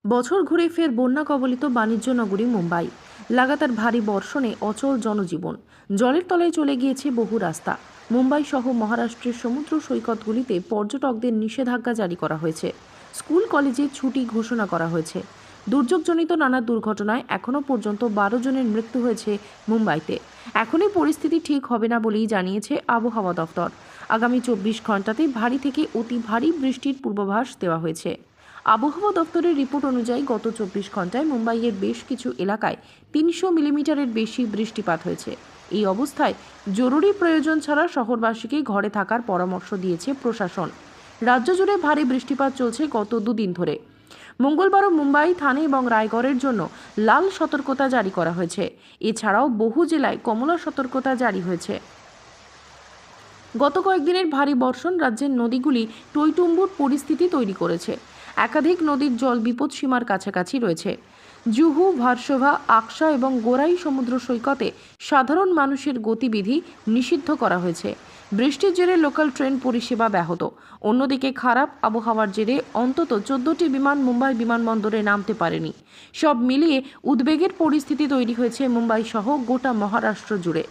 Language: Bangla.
বছর ঘুরে ফের বন্যা কবলিত বাণিজ্য নগরী মুম্বাই। লাগাতার ভারী বর্ষণে অচল জনজীবন, জলের তলায় চলে গিয়েছে বহু রাস্তা। মুম্বাই সহ মহারাষ্ট্রের সমুদ্র সৈকতগুলিতে পর্যটকদের নিষেধাজ্ঞা জারি করা হয়েছে। স্কুল কলেজে ছুটি ঘোষণা করা হয়েছে। দুর্যোগজনিত নানা দুর্ঘটনায় এখনও পর্যন্ত 12 জনের মৃত্যু হয়েছে মুম্বাইতে। এখনই পরিস্থিতি ঠিক হবে না বলেই জানিয়েছে আবহাওয়া দফতর। আগামী 24 ঘন্টাতে ভারী থেকে অতি ভারী বৃষ্টির পূর্বাভাস দেওয়া হয়েছে। আবহাওয়া দপ্তরের রিপোর্ট অনুযায়ী গত 24 ঘন্টায় মুম্বাইয়ের বেশ কিছু এলাকায় 300 মিলিমিটারের বেশি বৃষ্টিপাত হয়েছে। এই অবস্থায় জরুরি প্রয়োজন ছাড়া শহরবাসীকে ঘরে থাকার পরামর্শ দিয়েছে প্রশাসন। রাজ্য জুড়ে ভারী বৃষ্টিপাত চলছে গত দুদিন ধরে। মঙ্গলবারও মুম্বাই, থানে এবং রায়গড়ের জন্য লাল সতর্কতা জারি করা হয়েছে। এছাড়াও বহু জেলায় কমলা সতর্কতা জারি হয়েছে। গত কয়েকদিনের ভারী বর্ষণ রাজ্যের নদীগুলি টইটুম্বুর পরিস্থিতি তৈরি করেছে। একাধিক নদীর জল বিপদসীমার কাছাকাছি রয়েছে। জুহু, ভার্সোভা, আকসা এবং গোরাই সমুদ্র সৈকতে সাধারণ মানুষের গতিবিধি নিষিদ্ধ করা হয়েছে। বৃষ্টির জেরে লোকাল ট্রেন পরিষেবা ব্যাহত। অন্যদিকে খারাপ আবহাওয়ার জেরে অন্তত 14টি বিমান মুম্বাই বিমানবন্দরে নামতে পারেনি। সব মিলিয়ে উদ্বেগের পরিস্থিতি তৈরি হয়েছে মুম্বাই সহ গোটা মহারাষ্ট্র জুড়ে।